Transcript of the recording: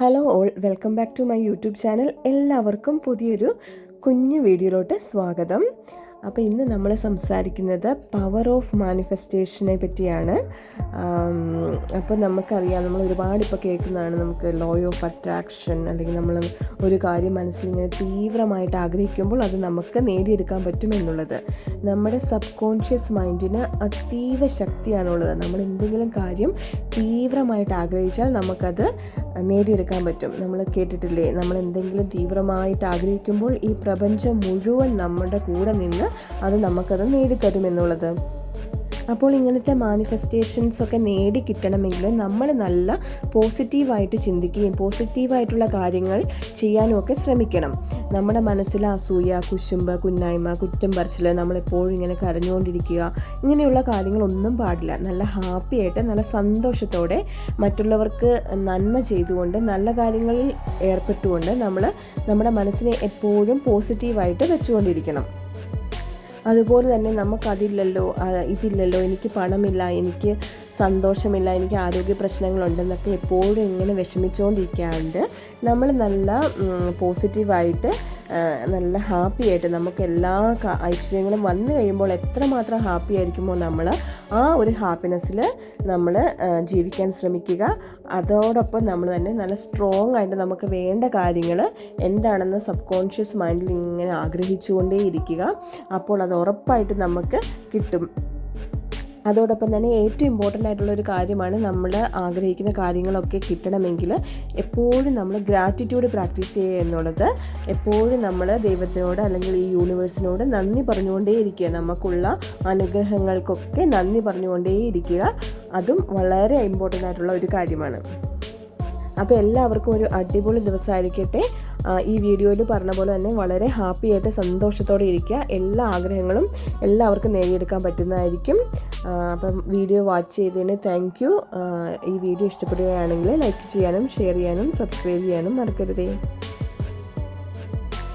Hello all, welcome back to my YouTube channel. എല്ലാവർക്കും പുതിയൊരു കുഞ്ഞു വീഡിയോയിലോട്ട് സ്വാഗതം. അപ്പോൾ ഇന്ന് നമ്മൾ സംസാരിക്കുന്നത് പവർ ഓഫ് മാനിഫെസ്റ്റേഷനെ പറ്റിയാണ്. അപ്പോൾ നമുക്കറിയാം, നമ്മൾ ഒരുപാട് ഇപ്പോൾ കേൾക്കുന്നതാണ്, നമുക്ക് ലോ ഓഫ് അട്രാക്ഷൻ, അല്ലെങ്കിൽ നമ്മൾ ഒരു കാര്യം മനസ്സിലിങ്ങനെ തീവ്രമായിട്ട് ആഗ്രഹിക്കുമ്പോൾ അത് നമുക്ക് നേടിയെടുക്കാൻ പറ്റുമെന്നുള്ളത്. നമ്മുടെ സബ് കോൺഷ്യസ് മൈൻഡിന് അതീവ ശക്തിയാണുള്ളത്. നമ്മൾ എന്തെങ്കിലും കാര്യം തീവ്രമായിട്ട് ആഗ്രഹിച്ചാൽ നമുക്കത് നേടിയെടുക്കാൻ പറ്റും. നമ്മൾ കേട്ടിട്ടില്ലേ, നമ്മൾ എന്തെങ്കിലും തീവ്രമായിട്ട് ആഗ്രഹിക്കുമ്പോൾ ഈ പ്രപഞ്ചം മുഴുവൻ നമ്മുടെ കൂടെ നിന്ന് അത് നമുക്കത് നേടിത്തരുമെന്നുള്ളത്. അപ്പോൾ ഇങ്ങനത്തെ മാനിഫെസ്റ്റേഷൻസൊക്കെ നേടി കിട്ടണമെങ്കിൽ നമ്മൾ നല്ല പോസിറ്റീവായിട്ട് ചിന്തിക്കുകയും പോസിറ്റീവായിട്ടുള്ള കാര്യങ്ങൾ ചെയ്യാനും ഒക്കെ ശ്രമിക്കണം. നമ്മുടെ മനസ്സിൽ അസൂയ, കുശുമ്പ്, കുന്നായ്മ, കുറ്റം പറച്ചിൽ, നമ്മളെപ്പോഴും ഇങ്ങനെ കരഞ്ഞുകൊണ്ടിരിക്കുക, ഇങ്ങനെയുള്ള കാര്യങ്ങളൊന്നും പാടില്ല. നല്ല ഹാപ്പിയായിട്ട് നല്ല സന്തോഷത്തോടെ മറ്റുള്ളവർക്ക് നന്മ ചെയ്തുകൊണ്ട് നല്ല കാര്യങ്ങളിൽ ഏർപ്പെട്ടുകൊണ്ട് നമ്മൾ നമ്മുടെ മനസ്സിനെ എപ്പോഴും പോസിറ്റീവായിട്ട് വെച്ചുകൊണ്ടിരിക്കണം. അതുപോലെ തന്നെ നമുക്കതില്ലല്ലോ, ഇതില്ലല്ലോ, എനിക്ക് പണമില്ല, എനിക്ക് സന്തോഷമില്ല, എനിക്ക് ആരോഗ്യ പ്രശ്നങ്ങളുണ്ടെന്നൊക്കെ എപ്പോഴും ഇങ്ങനെ വിഷമിച്ചുകൊണ്ടിരിക്കാണ്ട് നമ്മൾ നല്ല പോസിറ്റീവായിട്ട് നല്ല ഹാപ്പി ആയിട്ട് നമുക്ക് എല്ലാ ഐശ്വര്യങ്ങളും വന്നു കഴിയുമ്പോൾ എത്രമാത്രം ഹാപ്പി ആയിരിക്കുമോ നമ്മൾ ആ ഒരു ഹാപ്പിനെസ്സിൽ നമ്മൾ ജീവിക്കാൻ ശ്രമിക്കുക. അതോടൊപ്പം നമ്മൾ തന്നെ നല്ല സ്ട്രോങ് ആയിട്ട് നമുക്ക് വേണ്ട കാര്യങ്ങൾ എന്താണെന്ന് സബ് കോൺഷ്യസ് മൈൻഡിൽ ഇങ്ങനെ ആഗ്രഹിച്ചുകൊണ്ടേ ഇരിക്കുക. അപ്പോൾ അത് ഉറപ്പായിട്ട് നമുക്ക് കിട്ടും. അതോടൊപ്പം തന്നെ ഏറ്റവും ഇമ്പോർട്ടൻ്റ് ആയിട്ടുള്ളൊരു കാര്യമാണ്, നമ്മൾ ആഗ്രഹിക്കുന്ന കാര്യങ്ങളൊക്കെ കിട്ടണമെങ്കിൽ എപ്പോഴും നമ്മൾ ഗ്രാറ്റിറ്റ്യൂഡ് പ്രാക്ടീസ് ചെയ്യുക എന്നുള്ളത്. എപ്പോഴും നമ്മൾ ദൈവത്തിനോട് അല്ലെങ്കിൽ ഈ യൂണിവേഴ്സിനോട് നന്ദി പറഞ്ഞുകൊണ്ടേ ഇരിക്കുക. നമുക്കുള്ള അനുഗ്രഹങ്ങൾക്കൊക്കെ നന്ദി പറഞ്ഞുകൊണ്ടേ ഇരിക്കുക. അതും വളരെ ഇമ്പോർട്ടൻ്റ് ആയിട്ടുള്ള ഒരു കാര്യമാണ്. അപ്പോൾ എല്ലാവർക്കും ഒരു അടിപൊളി ദിവസമായിരിക്കട്ടെ. ഈ വീഡിയോയിൽ പറഞ്ഞ പോലെ തന്നെ വളരെ ഹാപ്പി ആയിട്ട് സന്തോഷത്തോടെ ഇരിക്കുക. എല്ലാ ആഗ്രഹങ്ങളും എല്ലാവർക്കും നേടിയെടുക്കാൻ പറ്റുന്നതായിരിക്കും. അപ്പം വീഡിയോ വാച്ച് ചെയ്തതിന് താങ്ക് യു. ഈ വീഡിയോ ഇഷ്ടപ്പെടുകയാണെങ്കിൽ ലൈക്ക് ചെയ്യാനും ഷെയർ ചെയ്യാനും സബ്സ്ക്രൈബ് ചെയ്യാനും മറക്കരുതേ.